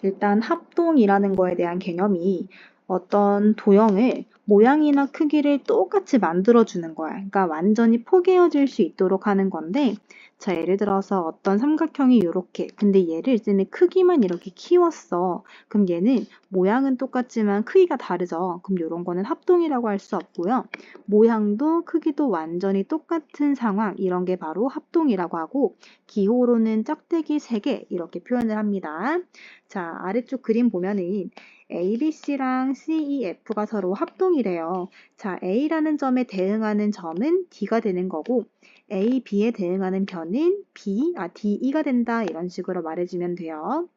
일단 합동이라는 거에 대한 개념이 어떤 도형을 모양이나 크기를 똑같이 만들어주는 거야. 그러니까 완전히 포개어질 수 있도록 하는 건데, 자, 예를 들어서 어떤 삼각형이 이렇게, 근데 얘를 쌤이 크기만 이렇게 키웠어. 그럼 얘는 모양은 똑같지만 크기가 다르죠. 그럼 이런 거는 합동이라고 할 수 없고요. 모양도 크기도 완전히 똑같은 상황, 이런 게 바로 합동이라고 하고, 기호로는 짝대기 3개 이렇게 표현을 합니다. 자, 아래쪽 그림 보면은 A, B, C랑 C, E, F가 서로 합동이래요. 자, A라는 점에 대응하는 점은 D가 되는 거고, A, B에 대응하는 변은 D, E가 된다. 이런 식으로 말해주면 돼요.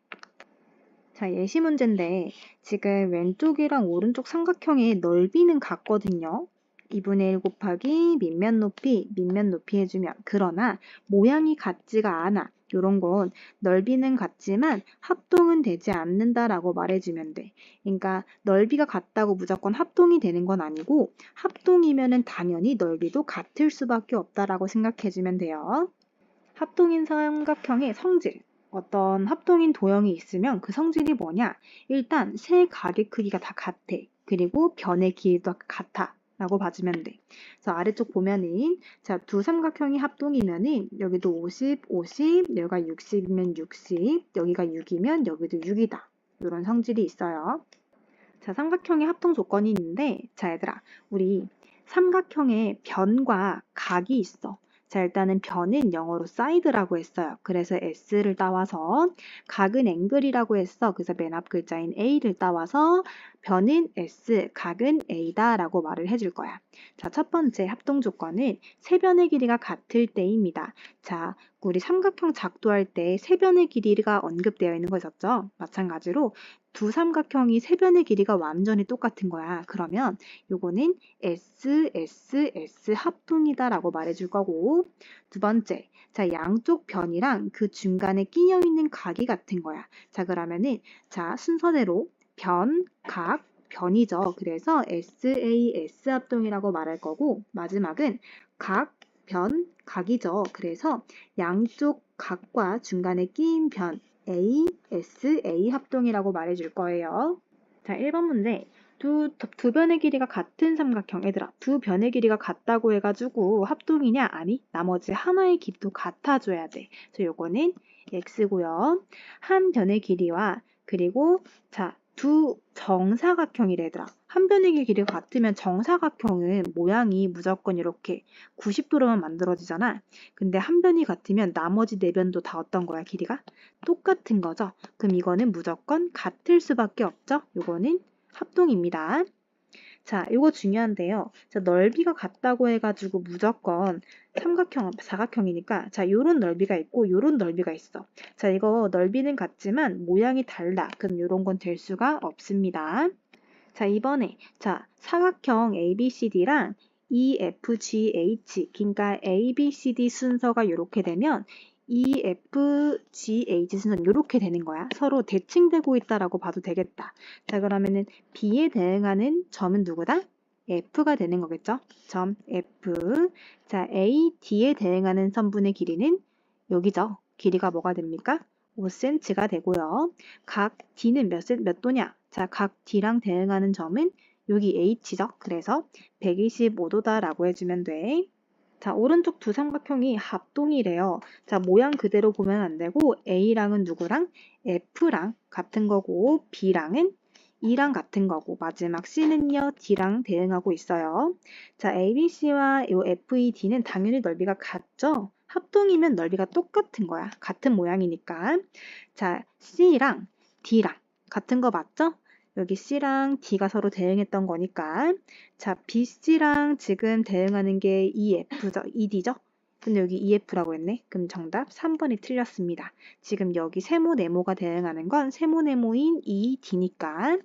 자, 예시 문제인데 지금 왼쪽이랑 오른쪽 삼각형의 넓이는 같거든요. 2분의 1 곱하기 밑면 높이 해주면 그러나 모양이 같지가 않아. 요런 건 넓이는 같지만 합동은 되지 않는다라고 말해주면 돼. 그러니까 넓이가 같다고 무조건 합동이 되는 건 아니고 합동이면은 당연히 넓이도 같을 수밖에 없다라고 생각해주면 돼요. 합동인 삼각형의 성질. 어떤 합동인 도형이 있으면 그 성질이 뭐냐? 일단 세 각의 크기가 다 같아. 그리고 변의 길이도 같아. 라고 봐주면 돼. 그래서 아래쪽 보면은 자, 두 삼각형이 합동이면은 여기도 50, 50, 여기가 60이면 60, 여기가 6이면 여기도 6이다. 이런 성질이 있어요. 자, 삼각형의 합동 조건이 있는데 자, 얘들아, 우리 삼각형의 변과 각이 있어. 자, 일단은 변은 영어로 side라고 했어요. 그래서 s를 따와서 각은 angle이라고 했어. 그래서 맨 앞 글자인 a를 따와서 변은 s, 각은 a다라고 말을 해줄 거야. 자, 첫 번째 합동 조건은 세 변의 길이가 같을 때입니다. 자, 우리 삼각형 작도할 때 세 변의 길이가 언급되어 있는 거 있었죠? 마찬가지로 두 삼각형이 세 변의 길이가 완전히 똑같은 거야. 그러면 요거는 S, S, S 합동이다라고 말해줄 거고 두 번째, 자 양쪽 변이랑 그 중간에 끼어 있는 각이 같은 거야. 자 그러면은 자 순서대로 변, 각, 변이죠. 그래서 SAS 합동이라고 말할 거고 마지막은 각, 변, 각이죠. 그래서 양쪽 각과 중간에 끼인 변 A, S, A 합동이라고 말해줄 거예요. 자, 1번 문제. 두 변의 길이가 같은 삼각형. 얘들아, 두 변의 길이가 같다고 해가지고 합동이냐? 아니, 나머지 하나의 길이도 같아줘야 돼. 그래서 요거는 X고요. 한 변의 길이와 그리고 자, 두 정사각형이래 얘들아. 한 변의 길이가 같으면 정사각형은 모양이 무조건 이렇게 90도로만 만들어지잖아. 근데 한 변이 같으면 나머지 네 변도 다 어떤 거야, 길이가? 똑같은 거죠. 그럼 이거는 무조건 같을 수밖에 없죠. 이거는 합동입니다. 자, 이거 중요한데요. 자, 넓이가 같다고 해가지고 무조건 삼각형, 사각형이니까 자, 요런 넓이가 있고 요런 넓이가 있어. 자, 이거 넓이는 같지만 모양이 달라. 그럼 요런 건 될 수가 없습니다. 자, 이번에 자, 사각형 ABCD랑 EFGH, 그러니까 ABCD 순서가 이렇게 되면 EFGH 순서는 이렇게 되는 거야. 서로 대칭되고 있다라고 봐도 되겠다. 자, 그러면은 B에 대응하는 점은 누구다? F가 되는 거겠죠? 점 F. 자, A, D에 대응하는 선분의 길이는 여기죠. 길이가 뭐가 됩니까? 5cm가 되고요. 각 D는 몇 도냐? 자, 각 D랑 대응하는 점은 여기 H죠. 그래서 125도다라고 해주면 돼. 자, 오른쪽 두 삼각형이 합동이래요. 자, 모양 그대로 보면 안 되고 A랑은 누구랑? F랑 같은 거고 B랑은 E랑 같은 거고 마지막 C는요 D랑 대응하고 있어요. 자, ABC와 FED는 당연히 넓이가 같죠? 합동이면 넓이가 똑같은 거야. 같은 모양이니까. 자, C랑 D랑 같은 거 맞죠? 여기 C랑 D가 서로 대응했던 거니까. 자, BC랑 지금 대응하는 게 EF죠. ED죠? 근데 여기 EF라고 했네. 그럼 정답 3번이 틀렸습니다. 지금 여기 세모, 네모가 대응하는 건 세모, 네모인 ED니까.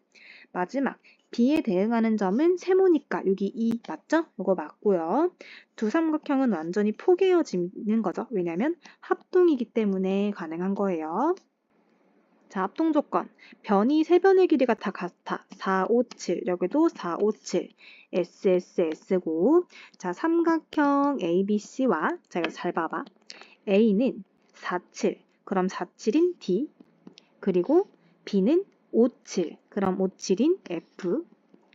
마지막 B에 대응하는 점은 세모니까 여기 E 맞죠? 이거 맞고요. 두 삼각형은 완전히 포개어지는 거죠. 왜냐면 합동이기 때문에 가능한 거예요. 자, 합동 조건. 변이 세 변의 길이가 다 같아. 4, 5, 7. 여기도 4, 5, 7. S, S, S고. 자, 삼각형 ABC와, 자, 이거 잘 봐봐. A는 4, 7. 그럼 4, 7인 D. 그리고 B는 5, 7. 그럼 5, 7인 F.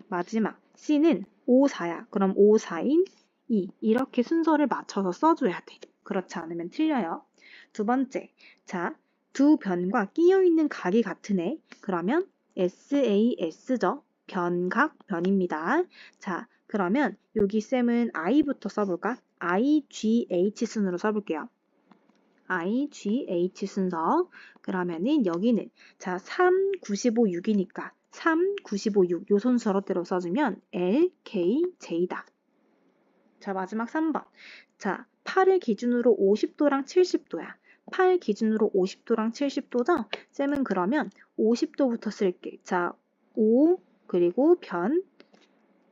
마지막 C는 5, 4야. 그럼 5, 4인 E. 이렇게 순서를 맞춰서 써줘야 돼. 그렇지 않으면 틀려요. 두 번째, 자, 두 변과 끼어 있는 각이 같은 애. 그러면 SAS죠. 변각, 변입니다. 자, 그러면 여기 쌤은 I부터 써볼까? IGH 순으로 써볼게요. IGH 순서. 그러면은 여기는 자 3, 95, 6이니까 3, 95, 6 요 순서대로 써주면 L, K, J다. 자 마지막 3번. 자 8을 기준으로 50도랑 70도야. 8 기준으로 50도랑 70도죠? 쌤은 그러면 50도부터 쓸게. 자 5 그리고 변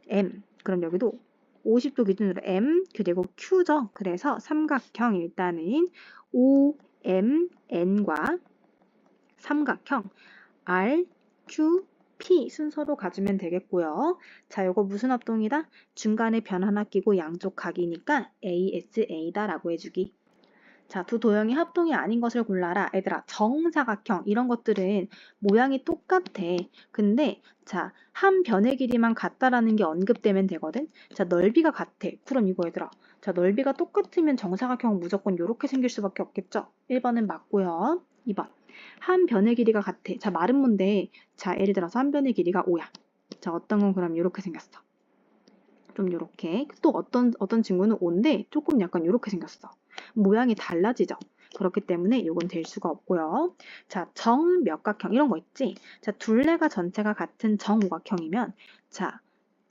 M. 그럼 여기도 50도 기준으로 M 그리고 Q죠. 그래서 삼각형 일단은 OMN과 삼각형 RQP 순서로 가주면 되겠고요. 자, 이거 무슨 합동이다? 중간에 변 하나 끼고 양쪽 각이니까 ASA다라고 해주기. 자, 두 도형이 합동이 아닌 것을 골라라. 얘들아, 정사각형 이런 것들은 모양이 똑같아. 근데 자, 한 변의 길이만 같다라는 게 언급되면 되거든. 자, 넓이가 같아. 그럼 이거 얘들아. 자, 넓이가 똑같으면 정사각형은 무조건 이렇게 생길 수밖에 없겠죠. 1번은 맞고요. 2번. 한 변의 길이가 같아. 자, 말은 뭔데? 자, 예를 들어서 한 변의 길이가 5야. 자, 어떤 건 그럼 이렇게 생겼어. 좀 이렇게. 또 어떤 친구는 5인데 조금 약간 이렇게 생겼어. 모양이 달라지죠. 그렇기 때문에 이건 될 수가 없고요. 자, 정몇각형 이런 거 있지? 자, 둘레가 전체가 같은 정오각형이면 자,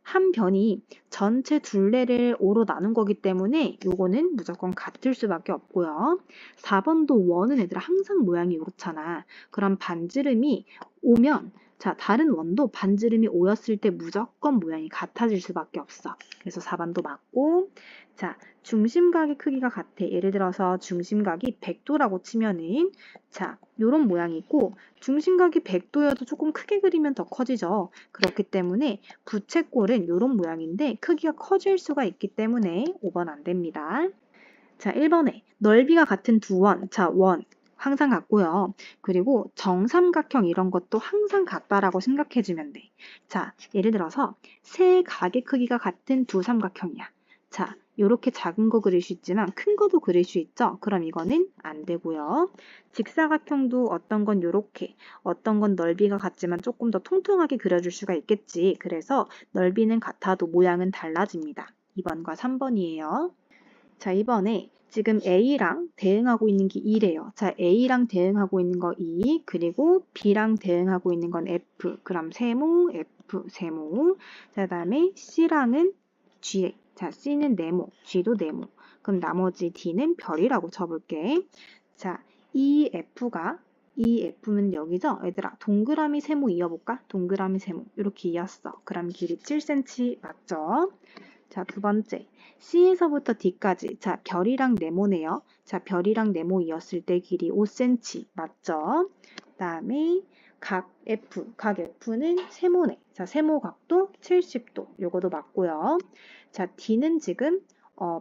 한 변이 전체 둘레를 5로 나눈 거기 때문에 요거는 무조건 같을 수밖에 없고요. 4번도 원은 얘들아 항상 모양이 이렇잖아. 그럼 반지름이 오면 자, 다른 원도 반지름이 5였을 때 무조건 모양이 같아질 수밖에 없어. 그래서 4번도 맞고 자, 중심각의 크기가 같아. 예를 들어서 중심각이 100도라고 치면은 자, 요런 모양이 있고 중심각이 100도여도 조금 크게 그리면 더 커지죠. 그렇기 때문에 부채꼴은 요런 모양인데 크기가 커질 수가 있기 때문에 5번 안 됩니다. 자, 1번에 넓이가 같은 두 원. 자, 원. 항상 같고요. 그리고 정삼각형 이런 것도 항상 같다라고 생각해주면 돼. 자, 예를 들어서 세 각의 크기가 같은 두 삼각형이야. 자, 요렇게 작은 거 그릴 수 있지만 큰 거도 그릴 수 있죠. 그럼 이거는 안 되고요. 직사각형도 어떤 건 요렇게, 어떤 건 넓이가 같지만 조금 더 통통하게 그려줄 수가 있겠지. 그래서 넓이는 같아도 모양은 달라집니다. 2번과 3번이에요. 자, 이번에 지금 A랑 대응하고 있는 게 2래요. 자, A랑 대응하고 있는 거 2, 그리고 B랑 대응하고 있는 건 F. 그럼 세모, F, 세모. 자, 그다음에 C랑은 G. 자, C는 네모, G도 네모. 그럼 나머지 D는 별이라고 쳐볼게. 자, EF는 여기죠? 얘들아, 동그라미 세모 이어볼까? 동그라미 세모. 이렇게 이었어. 그럼 길이 7cm 맞죠? 자, 두 번째. C에서부터 D까지. 자, 별이랑 네모네요. 자, 별이랑 네모 이었을 때 길이 5cm. 맞죠? 그 다음에 각 F는 세모네. 자, 세모각도 70도. 요거도 맞고요. 자, D는 지금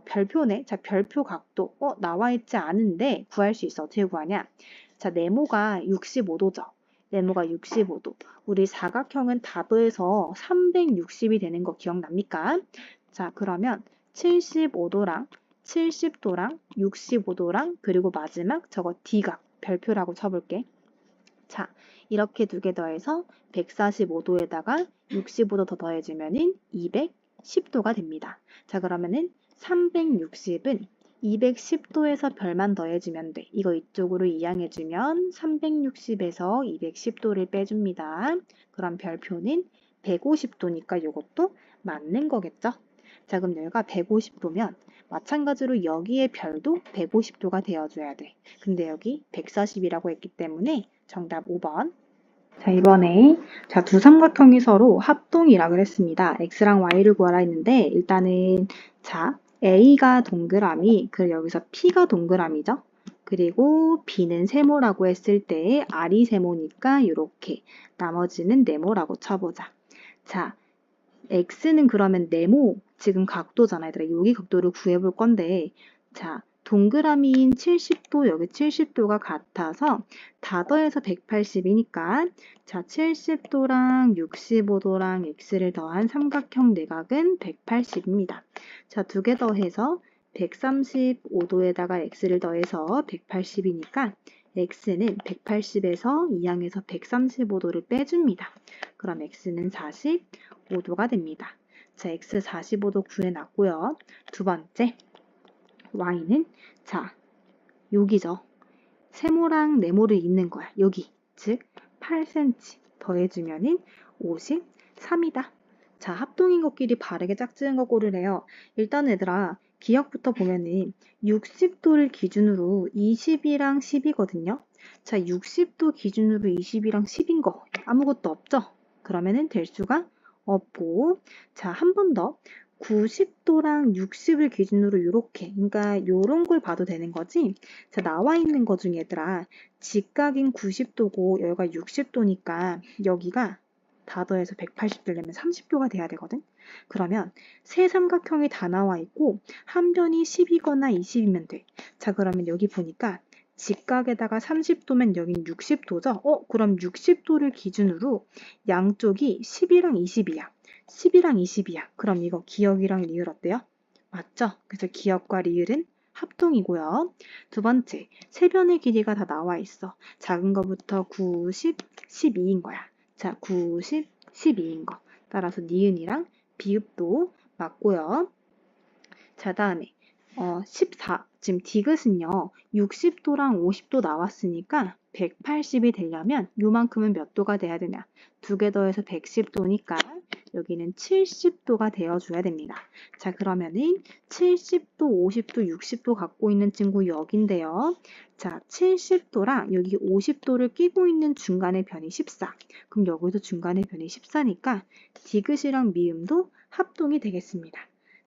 별표네. 자, 별표 각도. 나와 있지 않은데 구할 수 있어. 어떻게 구하냐? 자, 네모가 65도죠. 네모가 65도. 우리 사각형은 다 더해서 360이 되는 거 기억납니까? 자, 그러면 75도랑 70도랑 65도랑 그리고 마지막 저거 D각 별표라고 쳐볼게. 자, 이렇게 두 개 더해서 145도에다가 65도 더 더해주면은 210도가 됩니다. 자, 그러면은 360은 210도에서 별만 더해주면 돼. 이거 이쪽으로 이항해주면 360에서 210도를 빼줍니다. 그럼 별표는 150도니까 이것도 맞는 거겠죠? 자, 그럼 여기가 150도면 마찬가지로 여기에 별도 150도가 되어줘야 돼. 근데 여기 140이라고 했기 때문에 정답 5번. 자, 이번에 두 삼각형이 서로 합동이라 그랬습니다. x랑 y를 구하라 했는데 일단은 자, a가 동그라미, 그리고 여기서 p가 동그라미죠. 그리고 b는 세모라고 했을 때 r이 세모니까 이렇게 나머지는 네모라고 쳐보자. 자, x는 그러면 네모 지금 각도잖아. 얘들아. 여기 각도를 구해볼 건데 자, 동그라미인 70도, 여기 70도가 같아서 다 더해서 180이니까 자, 70도랑 65도랑 x를 더한 삼각형 내각은 180입니다. 자, 두 개 더해서 135도에다가 x를 더해서 180이니까 x는 180에서 이항에서 135도를 빼줍니다. 그럼 x는 45도가 됩니다. 자, x 45도 구해놨고요. 두 번째, y는 자, 여기죠. 세모랑 네모를 잇는 거야. 여기, 즉 8cm 더해주면은 53이다. 자, 합동인 것끼리 바르게 짝지은 거 고르래요. 일단 얘들아, 기억부터 보면은 60도를 기준으로 20이랑 10이거든요. 자, 60도 기준으로 20이랑 10인 거 아무것도 없죠? 그러면은 될 수가 없고, 자, 한 번 더 90도랑 60을 기준으로 이렇게, 그러니까 요런 걸 봐도 되는 거지. 자, 나와 있는 거 중에 얘들아, 직각인 90도고 여기가 60도니까 여기가 다 더해서 180 되려면 30도가 돼야 되거든. 그러면 세 삼각형이 다 나와 있고 한 변이 10이거나 20이면 돼. 자, 그러면 여기 보니까 직각에다가 30도면 여긴 60도죠? 그럼 60도를 기준으로 양쪽이 10이랑 20이야. 10이랑 20이야. 그럼 이거 기역이랑 리을 어때요? 맞죠? 그래서 기역과 리을은 합동이고요. 두 번째, 세 변의 길이가 다 나와 있어. 작은 거부터 90, 12인 거야. 자, 90, 12인 거. 따라서 니은이랑 비읍도 맞고요. 자, 다음에 14. 지금 디귿은요. 60도랑 50도 나왔으니까 180이 되려면 요만큼은 몇 도가 돼야 되냐? 두 개 더해서 110도니까 여기는 70도가 되어줘야 됩니다. 자, 그러면은 70도, 50도, 60도 갖고 있는 친구 여긴데요. 자, 70도랑 여기 50도를 끼고 있는 중간의 변이 14. 그럼 여기도 중간의 변이 14니까 디귿이랑 미음도 합동이 되겠습니다.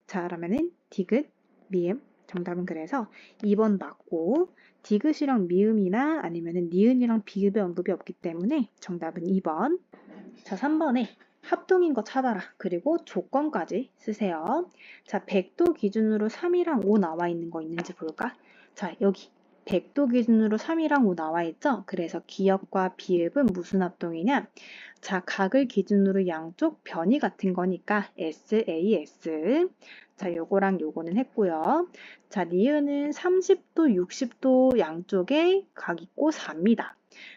자, 그러면은 디귿, 미음, 정답은 그래서 2번 맞고 디귿이랑 미음이나 아니면은 니은이랑 비읍의 언급이 없기 때문에 정답은 2번. 자, 3번에 합동인 거 찾아라. 그리고 조건까지 쓰세요. 자, 100도 기준으로 3이랑 5 나와 있는 거 있는지 볼까? 자, 여기 100도 기준으로 3이랑 5 나와 있죠? 그래서 기역과 비읍은 무슨 합동이냐? 자, 각을 기준으로 양쪽 변이 같은 거니까 SAS. 자, 요거랑 요거는 했고요. 자, 니은은 30도, 60도 양쪽에 각 있고 4입니다.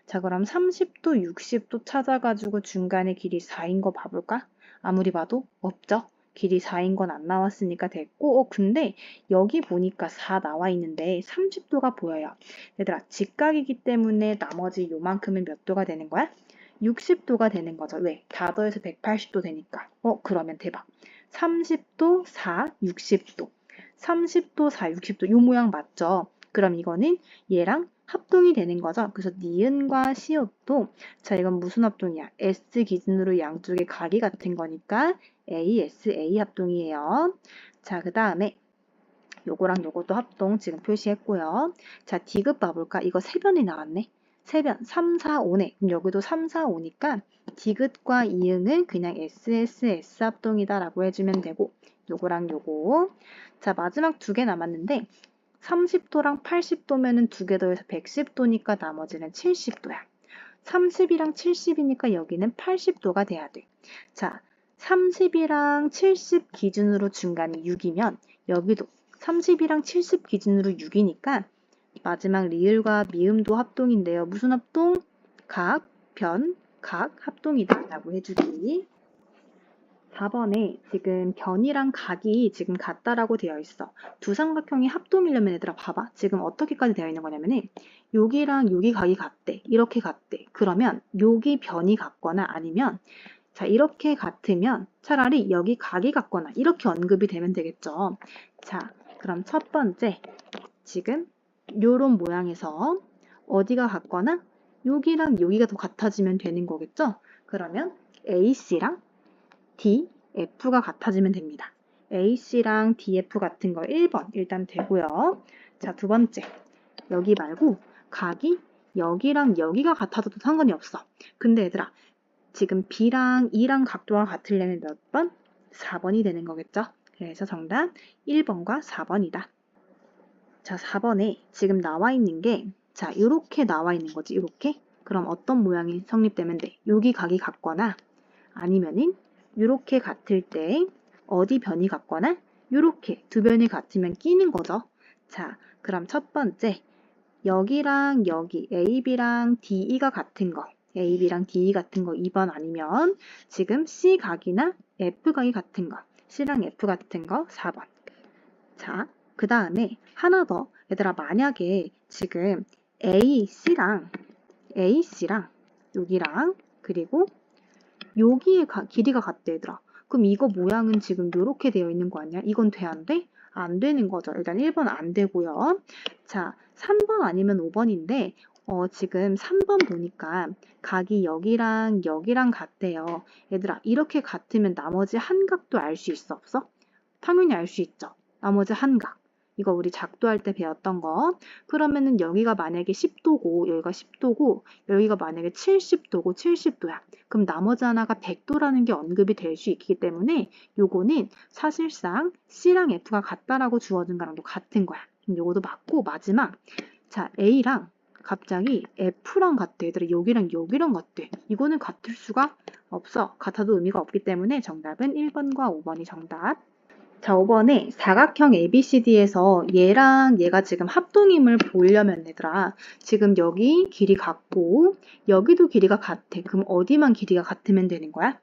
자, 그럼 30도, 60도 찾아가지고 중간에 길이 4인 거 봐볼까? 아무리 봐도 없죠? 길이 4인 건 안 나왔으니까 됐고, 근데 여기 보니까 4 나와 있는데 30도가 보여요. 얘들아, 직각이기 때문에 나머지 요만큼은 몇 도가 되는 거야? 60도가 되는 거죠. 왜? 다 더해서 180도 되니까. 그러면 대박. 30도, 4, 60도. 30도, 4, 60도. 요 모양 맞죠? 그럼 이거는 얘랑 합동이 되는 거죠. 그래서 니은과 시옷도 자, 이건 무슨 합동이야? S 기준으로 양쪽의 각이 같은 거니까 ASA 합동이에요. 자, 그 다음에 요거랑 요것도 합동 지금 표시했고요. 자, 디귿 봐볼까? 이거 세 변이 나왔네. 세 변, 3, 4, 5네. 그럼 여기도 3, 4, 5니까 디귿과 이응은 그냥 SSS 합동이다라고 해주면 되고 요거랑 요거. 자, 마지막 두 개 남았는데 30도랑 80도면은 두 개 더해서 110도니까 나머지는 70도야. 30이랑 70이니까 여기는 80도가 돼야 돼. 자, 30이랑 70 기준으로 중간이 6이면 여기도 30이랑 70 기준으로 6이니까 마지막 리을과 미음도 합동인데요. 무슨 합동? 각, 변, 각 합동이다 라고 해주기. 4번에 지금 변이랑 각이 지금 같다라고 되어 있어. 두 삼각형이 합동이려면 얘들아 봐봐. 지금 어떻게까지 되어 있는 거냐면은 여기랑 여기 각이 같대. 이렇게 같대. 그러면 여기 변이 같거나 아니면 자, 이렇게 같으면 차라리 여기 각이 같거나 이렇게 언급이 되면 되겠죠. 자, 그럼 첫 번째 지금 요런 모양에서 어디가 같거나 여기랑 여기가 더 같아지면 되는 거겠죠. 그러면 AC랑 D, F가 같아지면 됩니다. AC랑 DF 같은 거 1번 일단 되고요. 자, 두 번째. 여기 말고 각이 여기랑 여기가 같아도 상관이 없어. 근데 얘들아, 지금 B랑 E랑 각도가 같으려면 몇 번? 4번이 되는 거겠죠? 그래서 정답 1번과 4번이다. 자, 4번에 지금 나와 있는 게, 자, 이렇게 나와 있는 거지, 이렇게. 그럼 어떤 모양이 성립되면 돼? 여기 각이 같거나, 아니면은, 이렇게 같을 때, 어디 변이 같거나, 이렇게 두 변이 같으면 끼는 거죠. 자, 그럼 첫 번째, 여기랑 여기, AB랑 DE가 같은 거, AB랑 DE 같은 거 2번 아니면, 지금 C각이나 F각이 같은 거, C랑 F 같은 거 4번. 자, 그 다음에 하나 더. 얘들아, 만약에 지금 AC랑 여기랑 그리고 여기의 길이가 같대, 얘들아. 그럼 이거 모양은 지금 이렇게 되어 있는 거 아니야? 이건 돼, 안 돼? 안 되는 거죠. 일단 1번 안 되고요. 자, 3번 아니면 5번인데 지금 3번 보니까 각이 여기랑 여기랑 같대요. 얘들아, 이렇게 같으면 나머지 한 각도 알 수 있어, 없어? 당연히 알 수 있죠. 나머지 한 각. 이거 우리 작도할 때 배웠던 거. 그러면은 여기가 만약에 10도고 여기가 10도고 여기가 만약에 70도고 70도야. 그럼 나머지 하나가 100도라는 게 언급이 될 수 있기 때문에 요거는 사실상 C랑 F가 같다라고 주어진 거랑도 같은 거야. 그럼 요거도 맞고 마지막. 자, A랑 갑자기 F랑 같대. 얘들아, 여기랑 여기랑 같대. 이거는 같을 수가 없어. 같아도 의미가 없기 때문에 정답은 1번과 5번이 정답. 자, 5번에 사각형 ABCD에서 얘랑 얘가 지금 합동임을 보려면 얘들아, 지금 여기 길이 같고 여기도 길이가 같아. 그럼 어디만 길이가 같으면 되는 거야?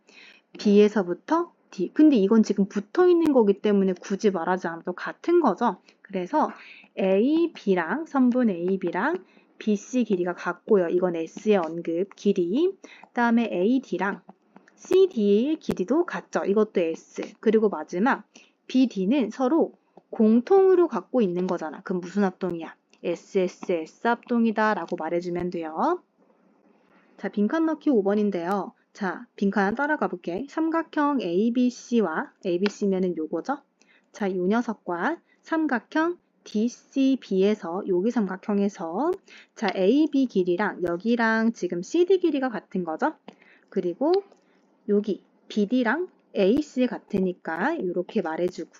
B에서부터 D. 근데 이건 지금 붙어 있는 거기 때문에 굳이 말하지 않아도 같은 거죠. 그래서 AB랑 선분 AB랑 BC 길이가 같고요. 이건 S의 언급 길이. 그다음에 AD랑 CD의 길이도 같죠. 이것도 S. 그리고 마지막 BD는 서로 공통으로 갖고 있는 거잖아. 그럼 무슨 합동이야? SSS 합동이다 라고 말해주면 돼요. 자, 빈칸 넣기 5번인데요. 자, 빈칸 하나 따라가 볼게. 삼각형 ABC와 ABC면은 요거죠? 자, 요 녀석과 삼각형 DCB에서 여기 삼각형에서 자, AB 길이랑 여기랑 지금 CD 길이가 같은 거죠? 그리고 여기 BD랑 AC 같으니까 이렇게 말해주고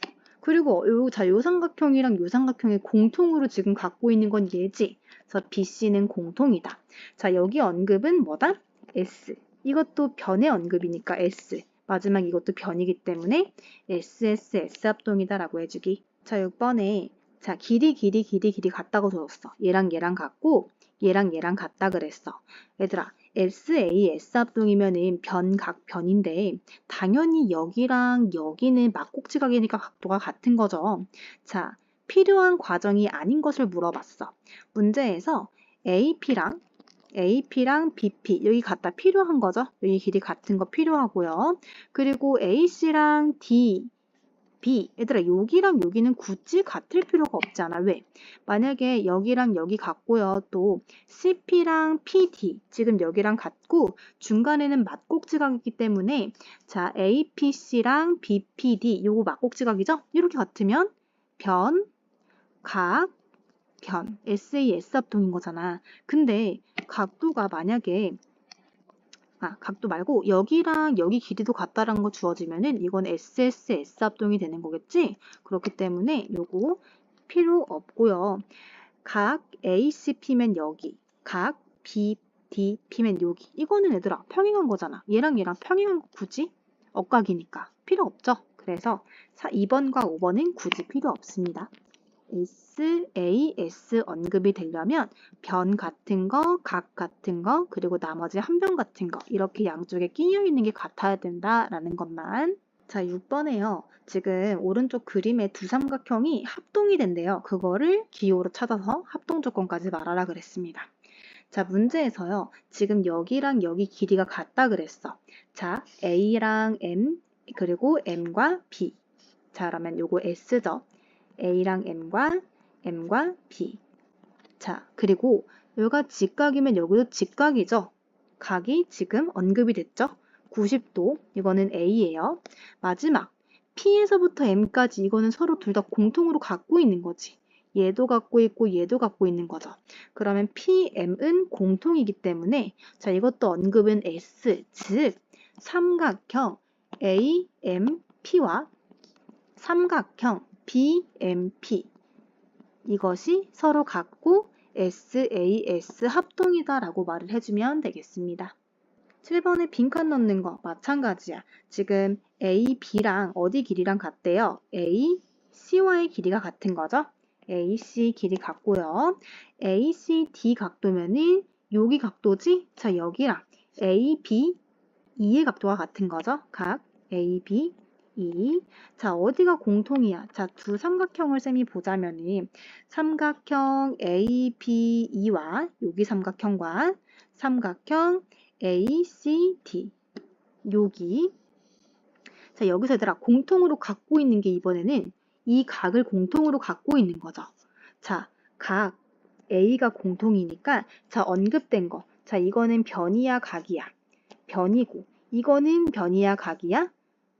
그리고 요 삼각형이랑 요 삼각형이 공통으로 지금 갖고 있는 건 얘지. 그래서 BC는 공통이다. 자, 여기 언급은 뭐다? S. 이것도 변의 언급이니까 S. 마지막 이것도 변이기 때문에 SSS 합동이다 라고 해주기. 자, 6번에 자, 길이 같다고 줬어. 얘랑 얘랑 같고 얘랑 얘랑 같다 그랬어. 얘들아, SAS 합동이면은 변각 변인데 당연히 여기랑 여기는 막꼭지각이니까 각도가 같은 거죠. 자, 필요한 과정이 아닌 것을 물어봤어. 문제에서 AP랑 BP 여기 같다 필요한 거죠. 여기 길이 같은 거 필요하고요. 그리고 AC랑 B 얘들아 여기랑 여기는 굳이 같을 필요가 없잖아. 왜? 만약에 여기랑 여기 같고요. 또 CP랑 PD 지금 여기랑 같고 중간에는 막꼭지각이기 때문에 자 APC랑 BPD 요거 막꼭지각이죠? 이렇게 같으면 변, 각, 변 SAS 합동인 거잖아. 근데 각도가 만약에 각도 말고 여기랑 여기 길이도 같다라는 거 주어지면은 이건 SSS 합동이 되는 거겠지? 그렇기 때문에 요거 필요 없고요. 각 ACP면 여기, 각 BDP면 여기. 이거는 얘들아 평행한 거잖아. 얘랑 얘랑 평행한 거 굳이? 억각이니까 필요 없죠? 그래서 2번과 5번은 굳이 필요 없습니다. SAS 언급이 되려면 변 같은 거, 각 같은 거, 그리고 나머지 한 변 같은 거 이렇게 양쪽에 끼어 있는 게 같아야 된다라는 것만. 자, 6번에요. 지금 오른쪽 그림의 두 삼각형이 합동이 된대요. 그거를 기호로 찾아서 합동 조건까지 말하라 그랬습니다. 자, 문제에서요. 지금 여기랑 여기 길이가 같다 그랬어. 자, A랑 M 그리고 M과 B. 자, 그러면 요거 S죠. A랑 M과 B. 자, 그리고 여기가 직각이면 여기도 직각이죠. 각이 지금 언급이 됐죠. 90도, 이거는 A예요. 마지막, P에서부터 M까지 이거는 서로 둘 다 공통으로 갖고 있는 거지. 얘도 갖고 있고 얘도 갖고 있는 거죠. 그러면 PM은 공통이기 때문에 자, 이것도 언급은 S, 즉 삼각형 AMP와 삼각형 BMP 이것이 서로 같고 SAS 합동이다 라고 말을 해주면 되겠습니다. 7번에 빈칸 넣는 거 마찬가지야. 지금 A, B랑 어디 길이랑 같대요? A, C와의 길이가 같은 거죠? AC 길이 같고요. ACD 각도면은 여기 각도지? 자, 여기랑 AB, E의 각도가 같은 거죠? 각 AB, E. 자, 어디가 공통이야? 자, 두 삼각형을 쌤이 보자면은 삼각형 ABE와 여기 삼각형과 삼각형 ACD 여기. 자, 여기서 얘들아 공통으로 갖고 있는 게 이번에는 이 각을 공통으로 갖고 있는 거죠. 자, 각 A가 공통이니까 자, 언급된 거. 자, 이거는 변이야 각이야. 변이고 이거는 변이야 각이야?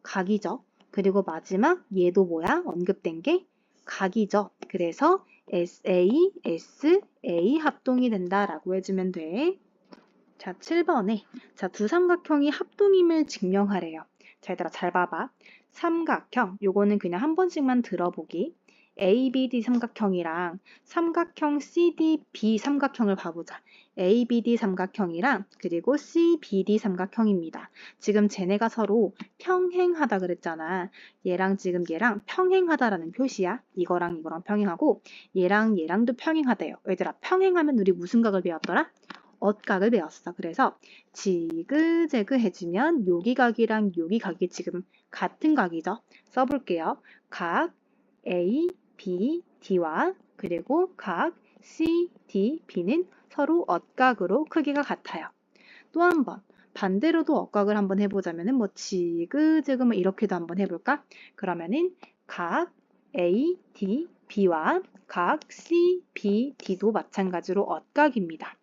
각이죠. 그리고 마지막 얘도 뭐야? 언급된 게 각이죠. 그래서 SA, SA 합동이 된다라고 해주면 돼. 자, 7번에 자, 두 삼각형이 합동임을 증명하래요. 자, 얘들아 잘 봐봐. 삼각형, 요거는 그냥 한 번씩만 들어보기. ABD 삼각형이랑 삼각형 CDB 삼각형을 봐보자. ABD 삼각형이랑 그리고 CBD 삼각형입니다. 지금 쟤네가 서로 평행하다 그랬잖아. 얘랑 지금 얘랑 평행하다라는 표시야. 이거랑 이거랑 평행하고 얘랑 얘랑도 평행하대요. 얘들아 평행하면 우리 무슨 각을 배웠더라? 엇각을 배웠어. 그래서 지그재그 해주면 여기 각이랑 여기 각이 지금 같은 각이죠. 써볼게요. 각 A, B, D와 그리고 각 C, D, B는 서로 엇각으로 크기가 같아요. 또 한 번 반대로도 엇각을 한번 해보자면은 뭐 지그재그 뭐 이렇게도 한번 해볼까? 그러면은 각 A, D, B와 각 C, B, D도 마찬가지로 엇각입니다.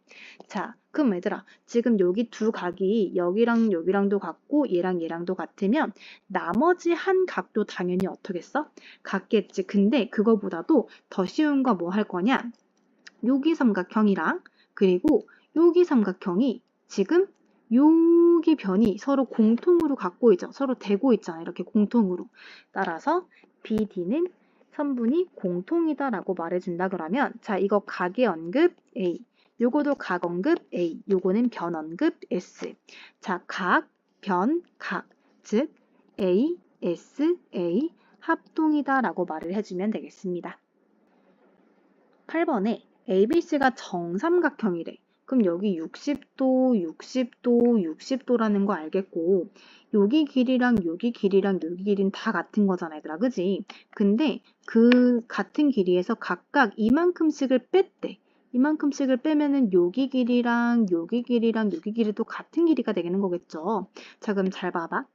자, 그럼 얘들아, 지금 여기 두 각이 여기랑 여기랑도 같고 얘랑 얘랑도 같으면 나머지 한 각도 당연히 어떻겠어? 같겠지. 근데 그거보다도 더 쉬운 거 뭐 할 거냐? 여기 삼각형이랑 그리고 여기 삼각형이 지금 여기 변이 서로 공통으로 갖고 있죠. 서로 대고 있잖아. 이렇게 공통으로. 따라서 BD는 선분이 공통이다라고 말해준다 그러면 자, 이거 각의 언급 A. 요거도 각 언급 A, 요거는 변 언급 S. 자, 각, 변, 각, 즉 A, S, A 합동이다라고 말을 해주면 되겠습니다. 8번에 ABC가 정삼각형이래. 그럼 여기 60도, 60도, 60도라는 거 알겠고 여기 길이랑 여기 길이랑 여기 길이는 다 같은 거잖아, 얘들아. 그지? 근데 그 같은 길이에서 각각 이만큼씩을 뺐대. 이만큼씩을 빼면은 여기 길이랑 여기 길이랑 여기 길이도 같은 길이가 되는 거겠죠. 자, 그럼 잘 봐봐.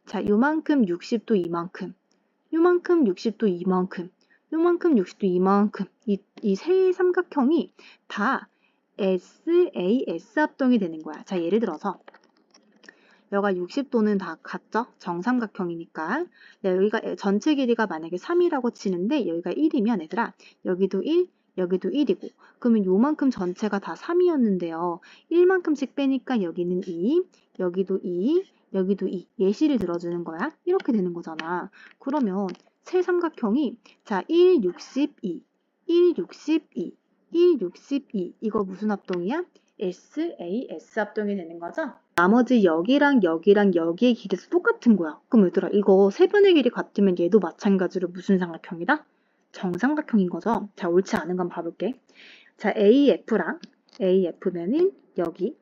자, 요만큼 60도 이만큼, 요만큼 60도 이만큼, 요만큼 60도 이만큼 이 세 삼각형이 다 SAS 합동이 되는 거야. 자, 예를 들어서 여기가 60도는 다 같죠? 정삼각형이니까. 여기가 전체 길이가 만약에 3이라고 치는데 여기가 1이면 얘들아 여기도 1, 여기도 1이고 그러면 요만큼 전체가 다 3이었는데요. 1만큼씩 빼니까 여기는 2, 여기도 2, 여기도 2. 예시를 들어주는 거야. 이렇게 되는 거잖아. 그러면 세 삼각형이 자 1, 62, 1, 62, 1, 62 이거 무슨 합동이야? SAS 합동이 되는 거죠? 나머지 여기랑 여기랑 여기의 길이도 똑같은 거야. 그럼 얘들아 이거 세 변의 길이 같으면 얘도 마찬가지로 무슨 삼각형이다? 정삼각형인 거죠. 자, 옳지 않은 건 봐볼게. 자, AF랑 AF면은 여기.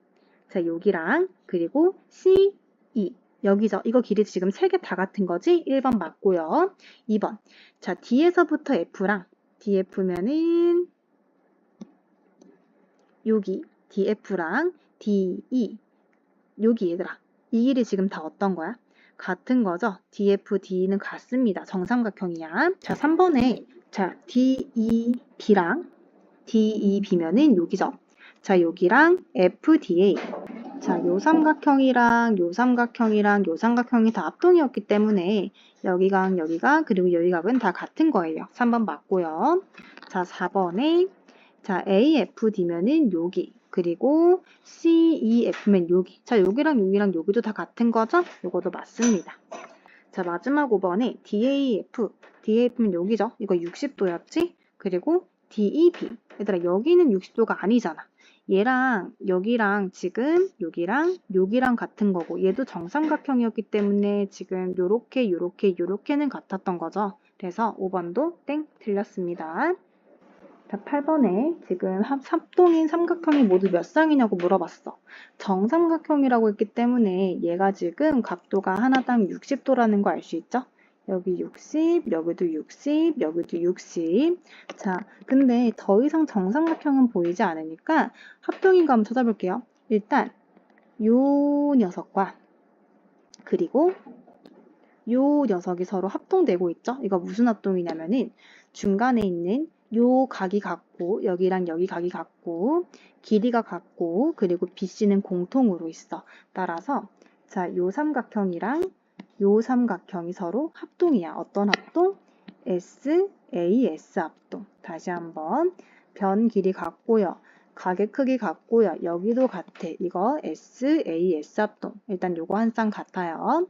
자, 여기랑 그리고 CE 여기죠. 이거 길이 지금 세 개 다 같은 거지? 1번 맞고요. 2번. 자, D에서부터 F랑 DF면은 여기 DF랑 DE 여기 얘들아. 이 길이 지금 다 어떤 거야? 같은 거죠? DF, DE는 같습니다. 정삼각형이야. 자, 3번에 자, DEB랑 DEB면은 여기죠. 자, 여기랑 FDA. 자, 요 삼각형이랑 요 삼각형이랑 요 삼각형이 다 합동이었기 때문에 여기가 여기가 그리고 여기각은 다 같은 거예요. 3번 맞고요. 자, 4번에 자, AFD면은 여기 그리고 CEF면 여기. 자, 여기랑 여기랑 여기도 다 같은 거죠? 요거도 맞습니다. 자, 마지막 5번에 DAF. DAF면 여기죠? 이거 60도였지? 그리고 DEB. 얘들아, 여기는 60도가 아니잖아. 얘랑 여기랑 지금 여기랑 같은 거고 얘도 정삼각형이었기 때문에 지금 요렇게는 같았던 거죠. 그래서 5번도 땡 틀렸습니다. 자, 8번에 지금 합동인 삼각형이 모두 몇 쌍이냐고 물어봤어. 정삼각형이라고 했기 때문에 얘가 지금 각도가 하나당 60도라는 거 알 수 있죠? 여기 60, 여기도 60, 여기도 60. 자, 근데 더 이상 정삼각형은 보이지 않으니까 합동인 거 한번 찾아볼게요. 일단 요 녀석과 그리고 요 녀석이 서로 합동되고 있죠? 이거 무슨 합동이냐면은 중간에 있는 요 각이 같고 여기랑 여기 각이 같고 길이가 같고 그리고 BC는 공통으로 있어. 따라서 자, 요 삼각형이랑 요 삼각형이 서로 합동이야. 어떤 합동? SAS 합동. 다시 한번 변 길이 같고요. 각의 크기 같고요. 여기도 같아. 이거 SAS 합동. 일단 요거 한 쌍 같아요.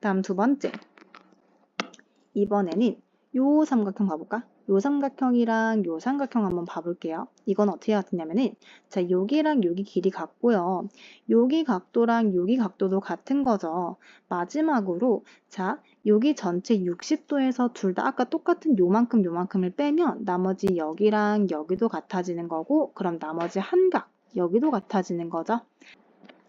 다음 두 번째. 이번에는 요 삼각형 봐볼까? 요 삼각형이랑 요 삼각형 한번 봐볼게요. 이건 어떻게 같냐면은 자, 여기랑 여기 길이 같고요. 여기 각도랑 여기 각도도 같은 거죠. 마지막으로 자, 여기 전체 60도에서 둘 다 아까 똑같은 요만큼을 빼면 나머지 여기랑 여기도 같아지는 거고 그럼 나머지 한 각 여기도 같아지는 거죠.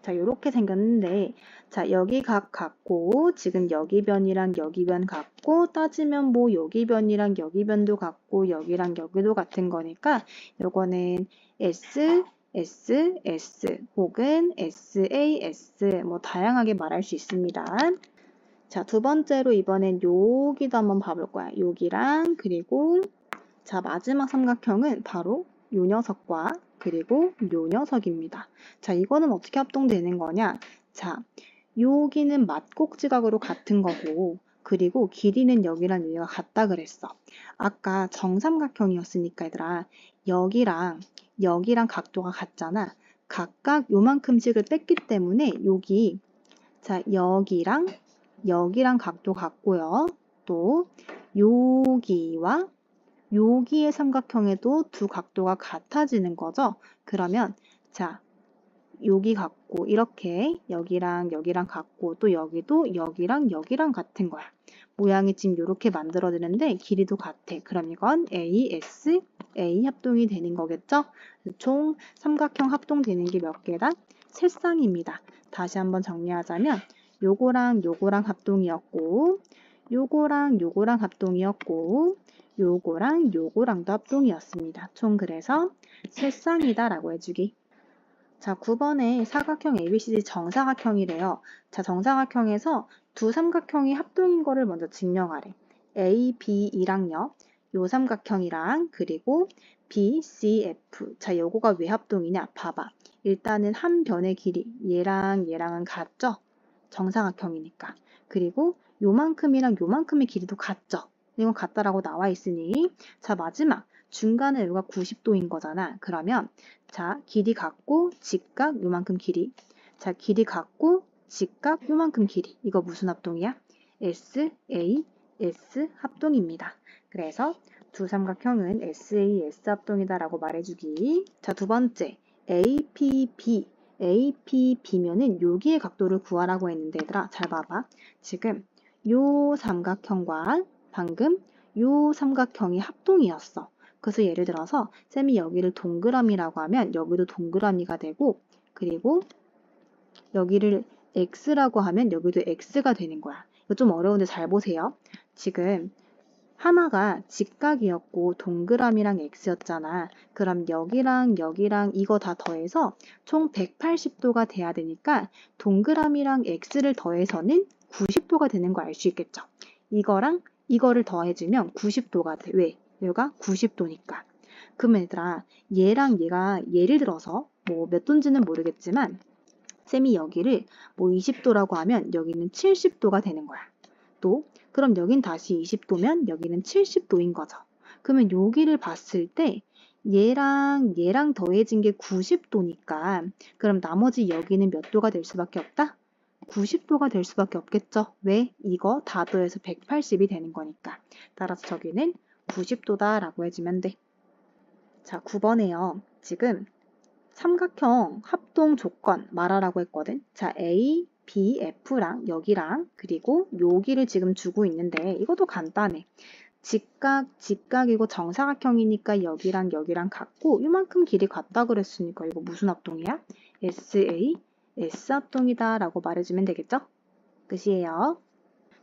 자, 요렇게 생겼는데, 자, 여기 각 같고, 지금 여기 변이랑 여기 변 같고, 따지면 뭐 여기 변이랑 여기 변도 같고, 여기랑 여기도 같은 거니까, 요거는 S, S, S, 혹은 SAS, 뭐 다양하게 말할 수 있습니다. 자, 두 번째로 이번엔 여기도 한번 봐볼 거야. 여기랑, 그리고, 자, 마지막 삼각형은 바로 요 녀석과 그리고 요 녀석입니다. 자, 이거는 어떻게 합동되는 거냐? 자, 여기는 맞곡지각으로 같은 거고 그리고 길이는 여기랑 여기가 같다 그랬어. 아까 정삼각형이었으니까 얘들아 여기랑 각도가 같잖아. 각각 요만큼씩을 뺐기 때문에 여기 자, 여기랑 각도 같고요. 또 여기와 여기의 삼각형에도 두 각도가 같아지는 거죠. 그러면 자, 여기 같고 이렇게 여기랑 같고 또 여기도 여기랑 같은 거야. 모양이 지금 이렇게 만들어지는데 길이도 같아. 그럼 이건 AS, A 합동이 되는 거겠죠? 총 삼각형 합동되는 게 몇 개다? 세 쌍입니다. 다시 한번 정리하자면 요거랑 합동이었고 요거랑 합동이었고 요거랑도 합동이었습니다. 총 그래서 세 쌍이다라고 해주기. 자, 9번에 사각형 ABCD 정사각형이래요. 자, 정사각형에서 두 삼각형이 합동인 거를 먼저 증명하래. A, B2랑요. 요 삼각형이랑 그리고 B, C, F. 자, 요거가 왜 합동이냐? 봐봐. 일단은 한 변의 길이 얘랑은 같죠? 정사각형이니까. 그리고 요만큼의 길이도 같죠? 이건 같다라고 나와 있으니 자, 마지막 중간에 여기가 90도인 거잖아. 그러면 자, 길이 같고 직각 요만큼 길이. 자, 길이 같고 직각 요만큼 길이. 이거 무슨 합동이야? SAS 합동입니다. 그래서 두 삼각형은 SAS 합동이다라고 말해주기. 자, 두 번째 APB. APB면은 여기의 각도를 구하라고 했는데 얘들아 잘 봐봐. 지금 요 삼각형과 방금 요 삼각형이 합동이었어. 그래서 예를 들어서 쌤이 여기를 동그라미라고 하면 여기도 동그라미가 되고 그리고 여기를 x라고 하면 여기도 x가 되는 거야. 이거 좀 어려운데 잘 보세요. 지금 하나가 직각이었고 동그라미랑 x였잖아. 그럼 여기랑 이거 다 더해서 총 180도가 돼야 되니까 동그라미랑 x를 더해서는 90도가 되는 거 알 수 있겠죠. 이거랑 이거를 더해주면 90도가 돼. 왜? 여기가 90도니까. 그러면 얘들아 얘랑 얘가 예를 들어서 뭐 몇 도인지는 모르겠지만 쌤이 여기를 뭐 20도라고 하면 여기는 70도가 되는 거야. 또 그럼 여긴 다시 20도면 여기는 70도인 거죠. 그러면 여기를 봤을 때 얘랑 더해진 게 90도니까 그럼 나머지 여기는 몇 도가 될 수밖에 없다? 90도가 될 수밖에 없겠죠. 왜? 이거 다 더해서 180이 되는 거니까. 따라서 저기는 90도다라고 해주면 돼. 자, 9번에요. 지금 삼각형 합동 조건 말하라고 했거든. 자, A, B, F랑 여기랑 그리고 여기를 지금 주고 있는데 이것도 간단해. 직각이고 정사각형이니까 여기랑 여기랑 같고 이만큼 길이 같다 그랬으니까 이거 무슨 합동이야? SA, S 합동이다 라고 말해주면 되겠죠? 끝이에요.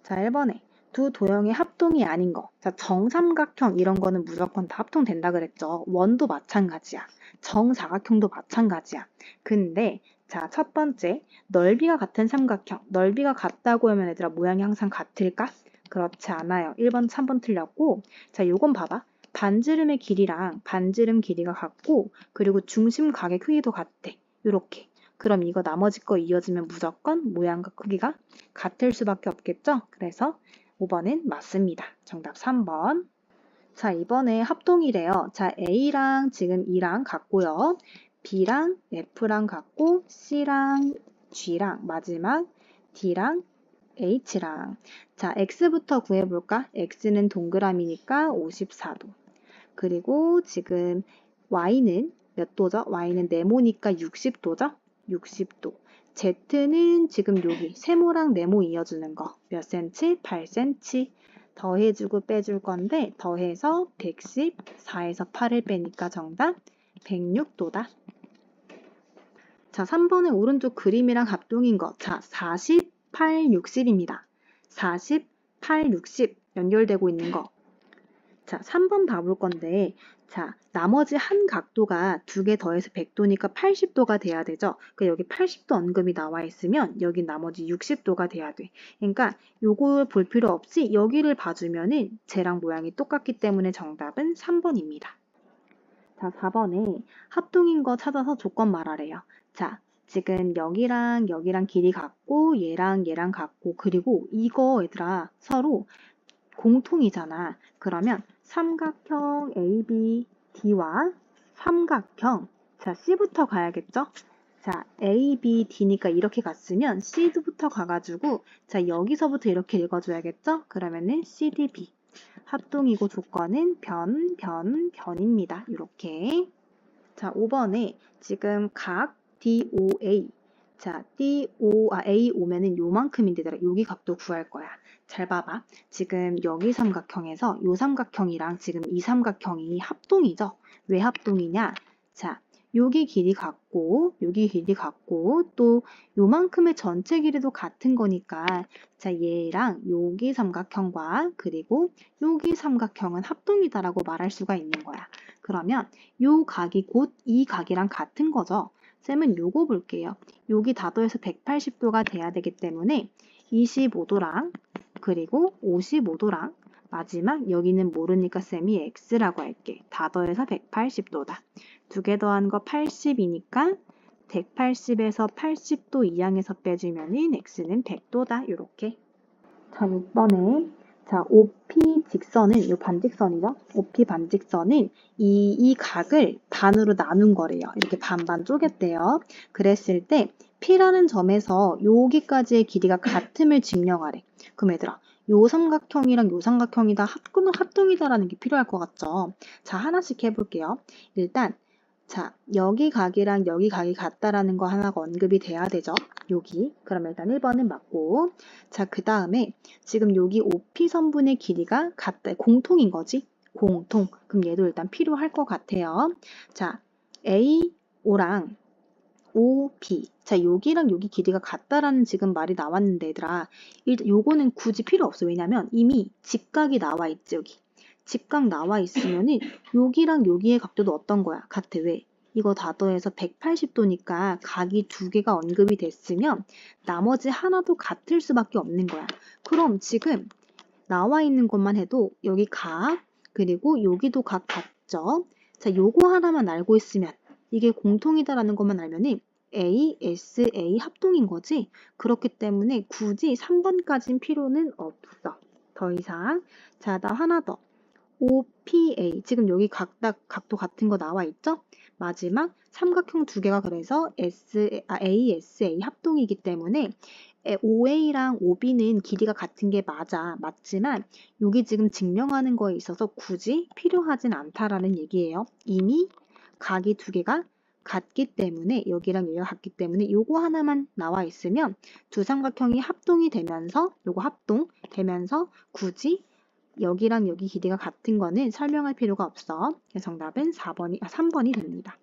자, 1번에 두 도형의 합동이 아닌 거. 자, 정삼각형 이런 거는 무조건 다 합동된다 그랬죠. 원도 마찬가지야. 정사각형도 마찬가지야. 근데 자, 첫 번째 넓이가 같은 삼각형. 넓이가 같다고 하면 얘들아 모양이 항상 같을까? 그렇지 않아요. 1번, 3번 틀렸고 자, 요건 봐봐. 반지름의 길이랑 반지름 길이가 같고 그리고 중심 각의 크기도 같대. 요렇게. 그럼 이거 나머지 거 이어지면 무조건 모양과 크기가 같을 수밖에 없겠죠? 그래서 5번은 맞습니다. 정답 3번. 자, 이번에 합동이래요. 자, A랑 지금 E랑 같고요. B랑 F랑 같고 C랑 G랑 마지막 D랑 H랑 자, X부터 구해볼까? X는 동그라미니까 54도. 그리고 지금 Y는 몇 도죠? Y는 네모니까 60도죠? 60도. Z는 지금 여기 세모랑 네모 이어주는 거 몇 cm? 8cm. 더해주고 빼줄 건데 더해서 114에서 8을 빼니까 정답 106도다. 자, 3번의 오른쪽 그림이랑 합동인 거. 자, 48, 60입니다. 48, 60 연결되고 있는 거. 자, 3번 봐볼 건데, 자, 나머지 한 각도가 두 개 더해서 100도니까 80도가 돼야 되죠. 그러니까 여기 80도 언급이 나와 있으면 여기 나머지 60도가 돼야 돼. 그러니까 요걸 볼 필요 없이 여기를 봐주면은 쟤랑 모양이 똑같기 때문에 정답은 3번입니다. 자, 4번에 합동인 거 찾아서 조건 말하래요. 자, 지금 여기랑 여기랑 길이 같고 얘랑 얘랑 같고 그리고 이거 얘들아 서로 공통이잖아. 그러면 삼각형 ABD와 삼각형 자 C부터 가야겠죠? 자 ABD니까 이렇게 갔으면 C부터 가가지고 자 여기서부터 이렇게 읽어줘야겠죠? 그러면은 CDB 합동이고 조건은 변입니다. 이렇게 자 5번에 지금 각 DOA 자, A 오면은 요만큼인데 여기 각도 구할 거야. 잘 봐봐. 지금 여기 삼각형에서 요 삼각형이랑 지금 이 삼각형이 합동이죠. 왜 합동이냐? 자, 여기 길이 같고 여기 길이 같고 또 요만큼의 전체 길이도 같은 거니까 자, 얘랑 여기 삼각형과 그리고 여기 삼각형은 합동이다라고 말할 수가 있는 거야. 그러면 요 각이 곧 이 각이랑 같은 거죠. 쌤은 요거 볼게요. 여기 다 더해서 180도가 돼야 되기 때문에 25도랑 그리고 55도랑 마지막 여기는 모르니까 쌤이 X라고 할게. 다 더해서 180도다. 두 개 더한 거 80이니까 180에서 80도 이항에서 빼주면은 X는 100도다. 이렇게. 자, 6번에 자, OP 직선은 요 반직선이죠. OP 반직선은 이 각을 반으로 나눈 거래요. 이렇게 반반 쪼갰대요. 그랬을 때 P라는 점에서 여기까지의 길이가 같음을 증명하래. 그럼 얘들아, 요 삼각형이랑 요 삼각형이 다 합동이다라는 게 필요할 것 같죠? 자, 하나씩 해볼게요. 일단 자, 여기 각이랑 여기 각이 같다라는 거 하나가 언급이 돼야 되죠. 여기. 그럼 일단 1번은 맞고. 자, 그 다음에 지금 여기 OP 선분의 길이가 같다. 공통인 거지? 공통. 그럼 얘도 일단 필요할 것 같아요. 자, AO랑 OP. 자, 여기랑 여기 길이가 같다라는 지금 말이 나왔는데 얘들아. 일단 요거는 굳이 필요 없어. 왜냐면 이미 직각이 나와 있지, 여기. 직각 나와 있으면은 여기랑 여기의 각도도 어떤 거야? 같아. 왜? 이거 다 더해서 180도니까 각이 두 개가 언급이 됐으면 나머지 하나도 같을 수밖에 없는 거야. 그럼 지금 나와 있는 것만 해도 여기 각 그리고 여기도 각 같죠? 자, 요거 하나만 알고 있으면 이게 공통이다라는 것만 알면은 A, S, A 합동인 거지? 그렇기 때문에 굳이 3번까진 필요는 없어. 더 이상. 자, 나 하나 더. OPA 지금 여기 각도 같은 거 나와 있죠? 마지막 삼각형 두 개가 그래서 ASA 합동이기 때문에 OA랑 OB는 길이가 같은 게 맞지만 여기 지금 증명하는 거에 있어서 굳이 필요하진 않다라는 얘기예요. 이미 각이 두 개가 같기 때문에 여기랑 여기가 같기 때문에 요거 하나만 나와 있으면 두 삼각형이 합동이 되면서 요거 합동되면서 굳이 여기랑 여기 길이가 같은 거는 설명할 필요가 없어. 그래서 정답은 3번이 됩니다.